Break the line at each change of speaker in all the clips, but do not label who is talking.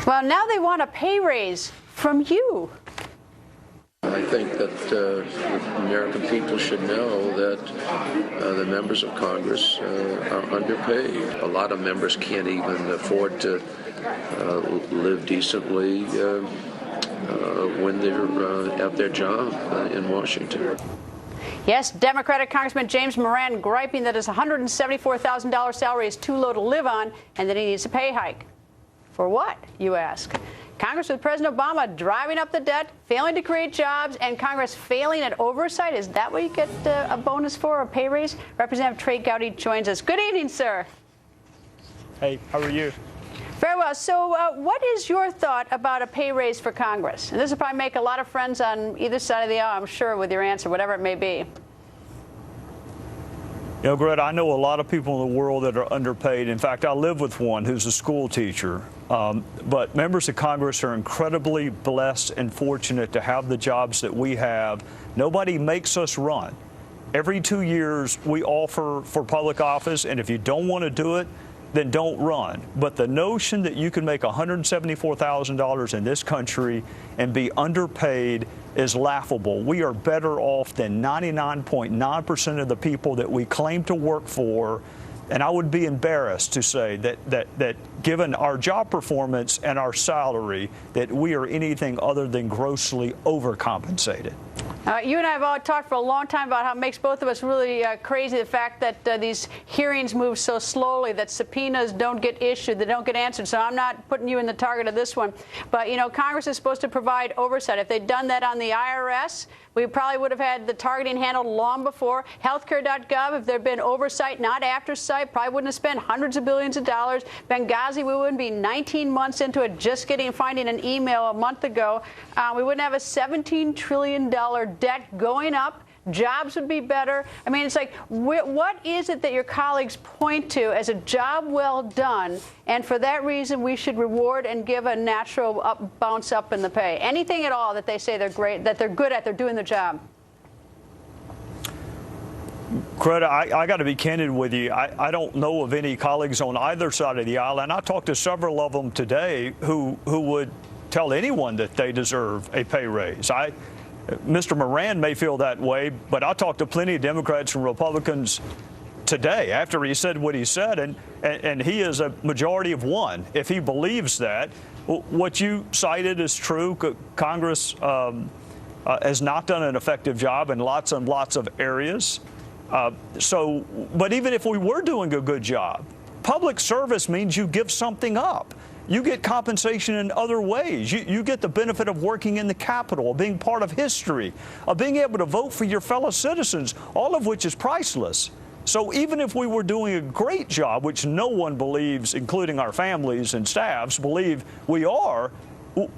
Well, now they want a pay raise from you.
I think that the American people should know that the members of Congress are underpaid. A lot of members can't even afford to live decently when they're at their job in Washington.
Yes, Democratic Congressman James Moran griping that his $174,000 salary is too low to live on and that he needs a pay hike. For what, you ask? Congress with President Obama driving up the debt, failing to create jobs, and Congress failing at oversight. Is that what you get a bonus for, a pay raise? Representative Trey Gowdy joins us. Good evening, sir.
Hey, how are you?
Very well. So what is your thought about a pay raise for Congress? And this will probably make a lot of friends on either side of the aisle, I'm sure, with your answer, whatever it may be.
You know, Greta, I know a lot of people in the world that are underpaid. In fact, I live with one who's a school teacher. But members of Congress are incredibly blessed and fortunate to have the jobs that we have. Nobody makes us run. Every 2 years, we offer for public office, and if you don't want to do it, then don't run. But the notion that you can make $174,000 in this country and be underpaid is laughable. We are better off than 99.9% of the people that we claim to work for. And I would be embarrassed to say that given our job performance and our salary, that we are anything other than grossly overcompensated.
You and I have all talked for a long time about how it makes both of us really crazy, the fact that these hearings move so slowly, that subpoenas don't get issued, they don't get answered. So I'm not putting you in the target of this one. But, you know, Congress is supposed to provide oversight. If they'd done that on the IRS, we probably would have had the targeting handled long before. Healthcare.gov, if there had been oversight, not aftersight, probably wouldn't have spent hundreds of billions of dollars. Benghazi, we wouldn't be 19 months into it, just finding an email a month ago. We wouldn't have a $17 trillion debt going up. Jobs would be better. I mean, it's like, what is it that your colleagues point to as a job well done? And for that reason, we should reward and give a natural bounce up in the pay. Anything at all that they say they're great, that they're good at, they're doing the job.
Greta, I got to be candid with you. I don't know of any colleagues on either side of the aisle, and I talked to several of them today who would tell anyone that they deserve a pay raise. Mr. Moran may feel that way, but I talked to plenty of Democrats and Republicans today after he said what he said, and he is a majority of one. If he believes that, what you cited is true. Congress has not done an effective job in lots and lots of areas. But even if we were doing a good job, public service means you give something up. You get compensation in other ways. You get the benefit of working in the Capitol, of being part of history, of being able to vote for your fellow citizens, all of which is priceless. So even if we were doing a great job, which no one believes, including our families and staffs, believe we are,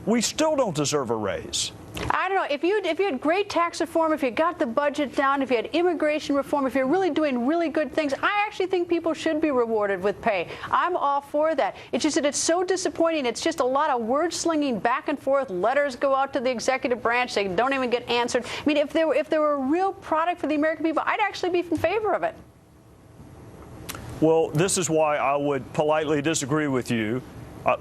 we still don't deserve a raise.
I don't know, if you had great tax reform, if you got the budget down, if you had immigration reform, if you're really doing really good things, I actually think people should be rewarded with pay. I'm all for that. It's just that it's so disappointing. It's just a lot of word slinging back and forth. Letters go out to the executive branch. They don't even get answered. I mean, if there were a real product for the American people, I'd actually be in favor of it.
Well, this is why I would politely disagree with you.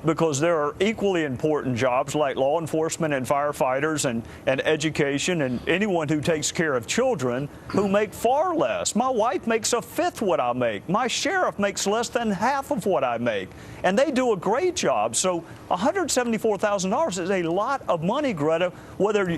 Because there are equally important jobs like law enforcement and firefighters and education and anyone who takes care of children who make far less. My wife makes a fifth what I make. My sheriff makes less than half of what I make. And they do a great job. So $174,000 is a lot of money, Greta, whether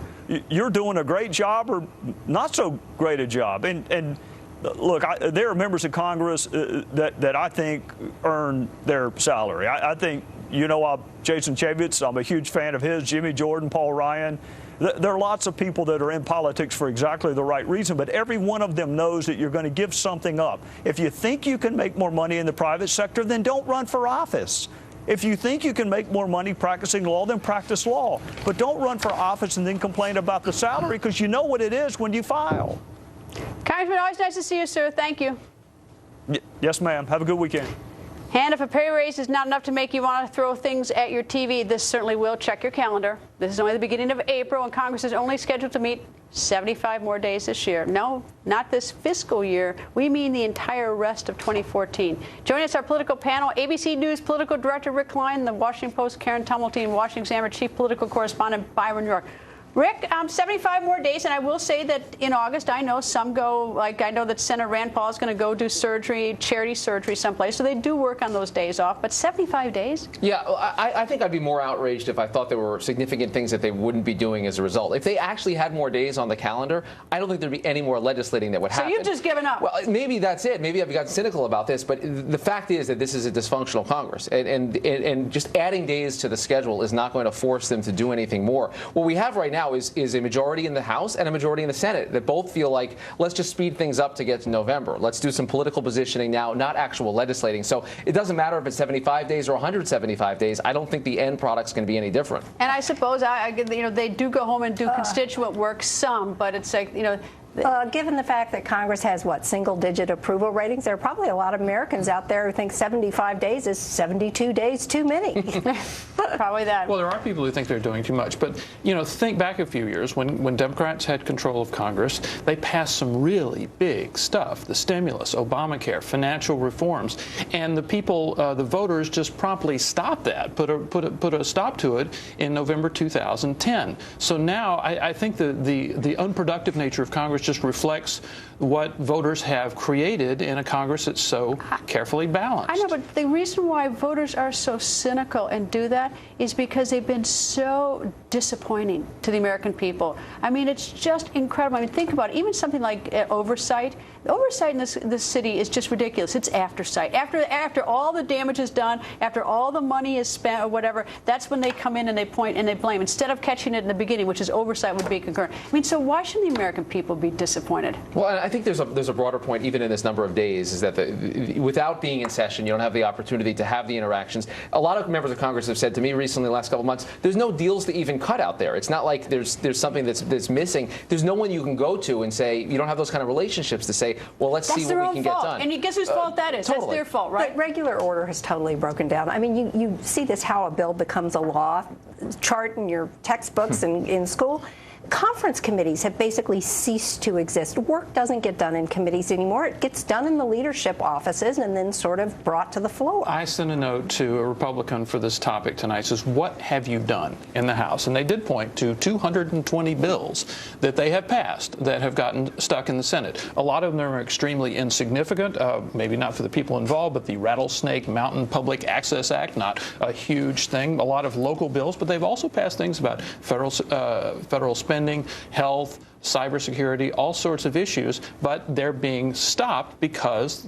you're doing a great job or not so great a job. And look, there are members of Congress that I think earn their salary. I think, you know, Jason Chaffetz, I'm a huge fan of his, Jimmy Jordan, Paul Ryan. There are lots of people that are in politics for exactly the right reason, but every one of them knows that you're going to give something up. If you think you can make more money in the private sector, then don't run for office. If you think you can make more money practicing law, then practice law. But don't run for office and then complain about the salary, because you know what it is when you file.
Congressman, always nice to see you, sir. Thank you.
Yes, ma'am. Have a good weekend.
And if a pay raise is not enough to make you want to throw things at your TV, this certainly will. Check your calendar. This is only the beginning of April, and Congress is only scheduled to meet 75 more days this year. No, not this fiscal year. We mean the entire rest of 2014. Joining us, our political panel, ABC News political director Rick Klein, the Washington Post Karen Tumulty, Washington Examiner chief political correspondent Byron York. Rick, 75 more days, and I will say that in August, I know some go, like I know that Senator Rand Paul is going to go do surgery, charity surgery someplace, so they do work on those days off, but 75 days?
Yeah, I think I'd be more outraged if I thought there were significant things that they wouldn't be doing as a result. If they actually had more days on the calendar, I don't think thered be any more legislating that would happen.
So you've just given up?
Well, maybe that's it. Maybe I've gotten cynical about this, but the fact is that this is a dysfunctional Congress, and just adding days to the schedule is not going to force them to do anything more. What we have right now is a majority in the House and a majority in the Senate that both feel like, let's just speed things up to get to November. Let's do some political positioning now, not actual legislating. So it doesn't matter if it's 75 days or 175 days. I don't think the end product's going to be any different.
And I suppose, they do go home and do constituent work some, but it's like,
given the fact that Congress has, single-digit approval ratings, there are probably a lot of Americans out there who think 75 days is 72 days too many.
Probably that.
Well, there are people who think they're doing too much. But, think back a few years when Democrats had control of Congress, they passed some really big stuff, the stimulus, Obamacare, financial reforms. And the people, the voters just promptly stopped that, put a stop to it in November 2010. So now I think the unproductive nature of Congress just reflects what voters have created in a Congress that's so carefully balanced.
I know, but the reason why voters are so cynical and do that is because they've been so disappointing to the American people. I mean, it's just incredible. I mean, think about it. Even something like oversight. The oversight in this city is just ridiculous. It's aftersight. After all the damage is done, after all the money is spent or whatever, that's when they come in and they point and they blame, instead of catching it in the beginning, which is oversight would be concurrent. I mean, so why shouldn't the American people be disappointed?
Well, I think there's a broader point, even in this number of days, is that without being in session, you don't have the opportunity to have the interactions. A lot of members of Congress have said to me recently, the last couple of months, there's no deals to even cut out there. It's not like there's something that's missing. There's no one you can go to and say, you don't have those kind of relationships to say, well, let's see what we can get done.
And guess whose fault that is?
Totally.
That's their fault, right?
But regular order has totally broken down. I mean, you see this, how a bill becomes a law, chart in your textbooks in school. Conference committees have basically ceased to exist. Work doesn't get done in committees anymore. It gets done in the leadership offices and then sort of brought to the floor.
I sent a note to a Republican for this topic tonight. It says, what have you done in the House? And they did point to 220 bills that they have passed that have gotten stuck in the Senate. A lot of them are extremely insignificant, maybe not for the people involved, but the Rattlesnake Mountain Public Access Act, not a huge thing. A lot of local bills, but they've also passed things about federal spending, health, cybersecurity, all sorts of issues, but they're being stopped because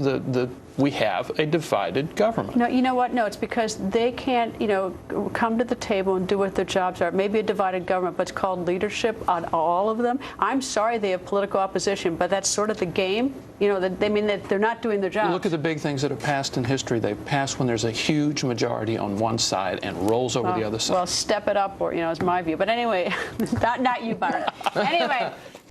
we have a divided government.
No, you know what? No, it's because they can't, come to the table and do what their jobs are. Maybe a divided government, but it's called leadership on all of them. I'm sorry they have political opposition, but that's sort of the game. That they're not doing their job.
Look at the big things that have passed in history. They've passed when there's a huge majority on one side and rolls over the other side.
Well, step it up, or is my view. But anyway, not you, Byron. Anyway.